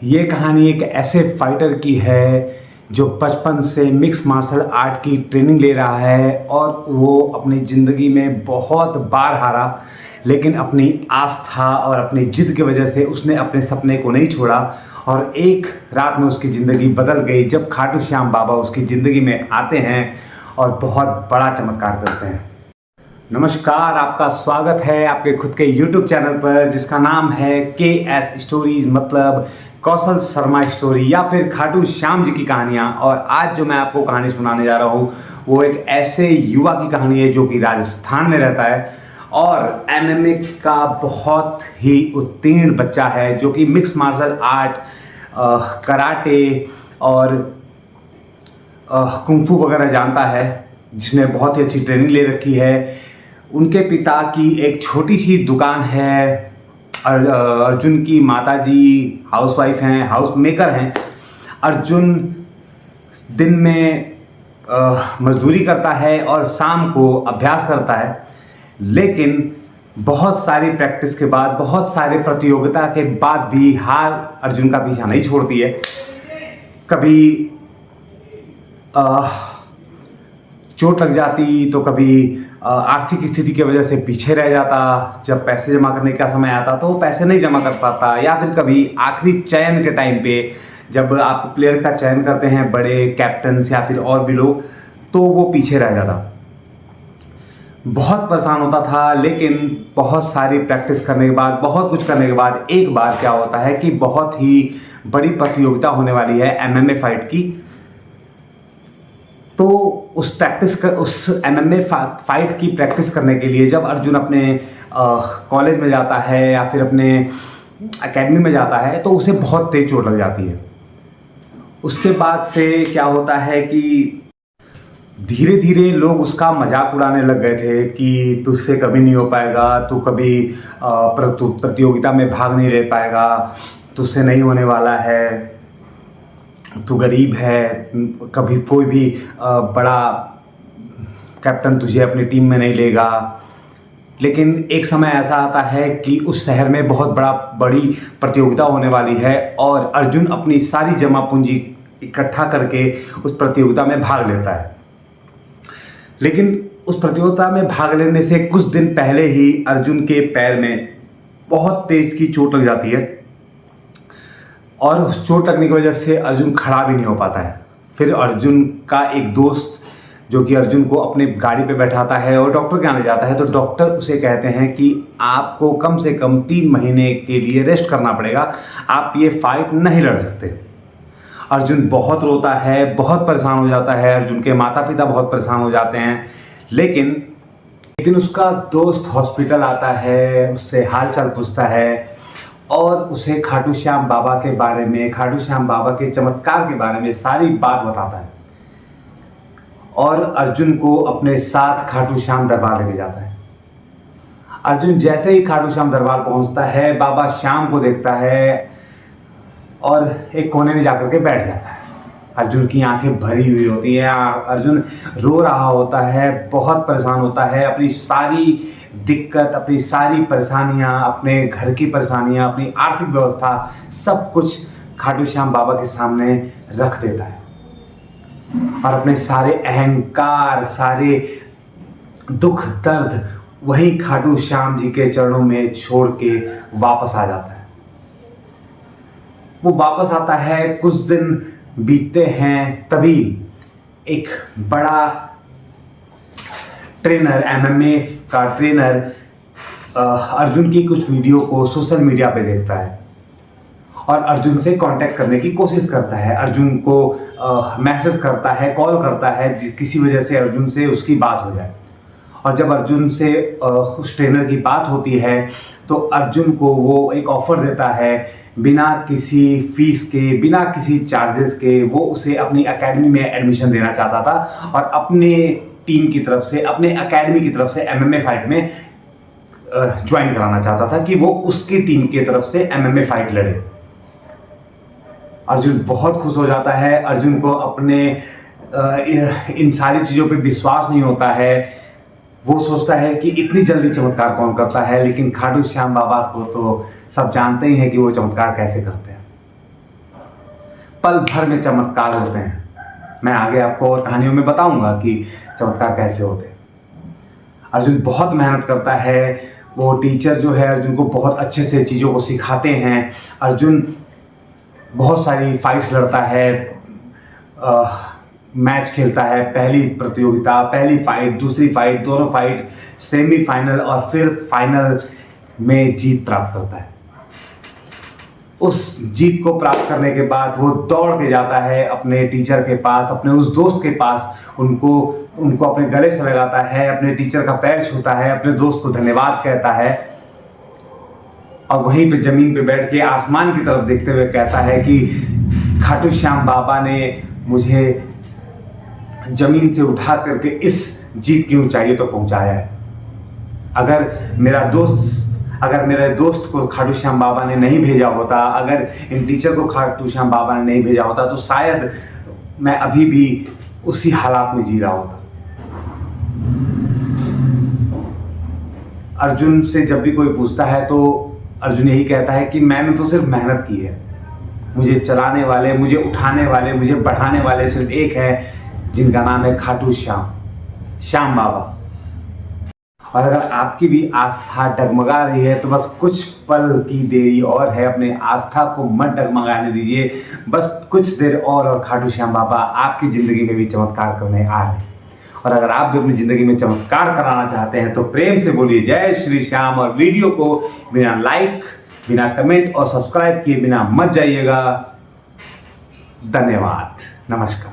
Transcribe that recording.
ये कहानी एक ऐसे फाइटर की है जो बचपन से मिक्स मार्शल आर्ट की ट्रेनिंग ले रहा है और वो अपनी ज़िंदगी में बहुत बार हारा, लेकिन अपनी आस्था और अपनी जिद की वजह से उसने अपने सपने को नहीं छोड़ा और एक रात में उसकी ज़िंदगी बदल गई जब खाटू श्याम बाबा उसकी ज़िंदगी में आते हैं और बहुत बड़ा चमत्कार करते हैं। नमस्कार, आपका स्वागत है आपके खुद के YouTube चैनल पर जिसका नाम है KS स्टोरीज, मतलब कौशल शर्मा स्टोरी या फिर खाटू श्याम जी की कहानियाँ। और आज जो मैं आपको कहानी सुनाने जा रहा हूँ वो एक ऐसे युवा की कहानी है जो कि राजस्थान में रहता है और MMA का बहुत ही उत्तीर्ण बच्चा है जो कि मिक्स मार्शल आर्ट, कराटे और कुंफू वगैरह जानता है, जिसने बहुत ही अच्छी ट्रेनिंग ले रखी है। उनके पिता की एक छोटी सी दुकान है। अर्जुन की माताजी हाउसवाइफ हैं, हाउस मेकर हैं। अर्जुन दिन में मजदूरी करता है और शाम को अभ्यास करता है, लेकिन बहुत सारी प्रैक्टिस के बाद, बहुत सारे प्रतियोगिता के बाद भी हार अर्जुन का पीछा नहीं छोड़ती है। कभी चोट लग जाती तो कभी आर्थिक स्थिति की वजह से पीछे रह जाता। जब पैसे जमा करने का समय आता तो वो पैसे नहीं जमा कर पाता, या फिर कभी आखिरी चयन के टाइम पे जब आप प्लेयर का चयन करते हैं, बड़े कैप्टन्स या फिर और भी लोग, तो वो पीछे रह जाता। बहुत परेशान होता था, लेकिन बहुत सारी प्रैक्टिस करने के बाद, बहुत कुछ करने के बाद एक बार क्या होता है कि बहुत ही बड़ी प्रतियोगिता होने वाली है MMA फाइट की। तो उस MMA फाइट की प्रैक्टिस करने के लिए जब अर्जुन अपने कॉलेज में जाता है या फिर अपने एकेडमी में जाता है तो उसे बहुत तेज चोट लग जाती है। उसके बाद से क्या होता है कि धीरे धीरे लोग उसका मजाक उड़ाने लग गए थे कि तुझसे कभी नहीं हो पाएगा, तू कभी प्रतियोगिता में भाग नहीं ले पाएगा, तुझसे नहीं होने वाला है, तू गरीब है, कभी कोई भी बड़ा कैप्टन तुझे अपनी टीम में नहीं लेगा। लेकिन एक समय ऐसा आता है कि उस शहर में बहुत बड़ी प्रतियोगिता होने वाली है और अर्जुन अपनी सारी जमा पूंजी इकट्ठा करके उस प्रतियोगिता में भाग लेता है। लेकिन उस प्रतियोगिता में भाग लेने से कुछ दिन पहले ही अर्जुन के पैर में बहुत तेज की चोट लग जाती है और उस चोट लगने की वजह से अर्जुन खड़ा भी नहीं हो पाता है। फिर अर्जुन का एक दोस्त जो कि अर्जुन को अपने गाड़ी पे बैठाता है और डॉक्टर के यहाँ ले जाता है, तो डॉक्टर उसे कहते हैं कि आपको कम से कम 3 महीने के लिए रेस्ट करना पड़ेगा, आप ये फाइट नहीं लड़ सकते। अर्जुन बहुत रोता है, बहुत परेशान हो जाता है। अर्जुन के माता पिता बहुत परेशान हो जाते हैं। लेकिन एक दिन उसका दोस्त हॉस्पिटल आता है, उससे हाल चाल पूछता है और उसे खाटू श्याम बाबा के बारे में, खाटू श्याम बाबा के चमत्कार के बारे में सारी बात बताता है और अर्जुन को अपने साथ खाटू श्याम दरबार लेके जाता है। अर्जुन जैसे ही खाटू श्याम दरबार पहुंचता है, बाबा श्याम को देखता है और एक कोने में जाकर के बैठ जाता है। अर्जुन की आंखें भरी हुई होती हैं, अर्जुन रो रहा होता है, बहुत परेशान होता है। अपनी सारी दिक्कत, अपनी सारी परेशानियां, अपने घर की परेशानियां, अपनी आर्थिक व्यवस्था, सब कुछ खाटू श्याम बाबा के सामने रख देता है और अपने सारे अहंकार, सारे दुख दर्द वही खाटू श्याम जी के चरणों में छोड़ के वापस आ जाता है। वो वापस आता है, कुछ दिन बीतते हैं, तभी एक बड़ा ट्रेनर, MMA का ट्रेनर अर्जुन की कुछ वीडियो को सोशल मीडिया पे देखता है और अर्जुन से कांटेक्ट करने की कोशिश करता है। अर्जुन को मैसेज करता है, कॉल करता है, किसी वजह से अर्जुन से उसकी बात हो जाए। और जब अर्जुन से उस ट्रेनर की बात होती है तो अर्जुन को वो एक ऑफ़र देता है, बिना किसी फीस के, बिना किसी चार्जेस के वो उसे अपनी एकेडमी में एडमिशन देना चाहता था और अपने टीम की तरफ से, अपने एकेडमी की तरफ से MMA फाइट में ज्वाइन कराना चाहता था कि वो उसकी टीम की तरफ से MMA फाइट लड़े। अर्जुन बहुत खुश हो जाता है। अर्जुन को अपने इन सारी चीज़ों पे विश्वास नहीं होता है। वो सोचता है कि इतनी जल्दी चमत्कार कौन करता है, लेकिन खाटू श्याम बाबा को तो सब जानते ही हैं कि वो चमत्कार कैसे करते हैं। पल भर में चमत्कार होते हैं। मैं आगे आपको और कहानियों में बताऊंगा कि चमत्कार कैसे होते हैं। अर्जुन बहुत मेहनत करता है, वो टीचर जो है अर्जुन को बहुत अच्छे से चीज़ों को सिखाते हैं। अर्जुन बहुत सारी फाइट्स लड़ता है, मैच खेलता है, पहली प्रतियोगिता, पहली फाइट, दूसरी फाइट, दोनों फाइट, सेमीफाइनल और फिर फाइनल में जीत प्राप्त करता है। उस जीत को प्राप्त करने के बाद वो दौड़ के जाता है अपने टीचर के पास, अपने उस दोस्त के पास, उनको अपने गले से लगाता है, अपने टीचर का पैर छूता है, अपने दोस्त को धन्यवाद कहता है और वहीं पे ज़मीन पे बैठ के आसमान की तरफ देखते हुए कहता है कि खाटू श्याम बाबा ने मुझे ज़मीन से उठा करके इस जीत की ऊंचाई तो पहुंचाया है। अगर मेरे दोस्त को खाटू श्याम बाबा ने नहीं भेजा होता, अगर इन टीचर को खाटू श्याम बाबा ने नहीं भेजा होता, तो शायद मैं अभी भी उसी हालात में जी रहा होता। अर्जुन से जब भी कोई पूछता है तो अर्जुन यही कहता है कि मैंने तो सिर्फ मेहनत की है, मुझे चलाने वाले, मुझे उठाने वाले, मुझे बढ़ाने वाले सिर्फ एक है, जिनका नाम है खाटू श्याम बाबा। और अगर आपकी भी आस्था डगमगा रही है तो बस कुछ पल की देरी और है, अपने आस्था को मत डगमगाने दीजिए। बस कुछ देर और खाटू श्याम बाबा आपकी ज़िंदगी में भी चमत्कार करने आ रहे हैं। और अगर आप भी अपनी ज़िंदगी में चमत्कार कराना चाहते हैं तो प्रेम से बोलिए जय श्री श्याम, और वीडियो को बिना लाइक, बिना कमेंट और सब्सक्राइब किए बिना मत जाइएगा। धन्यवाद, नमस्कार।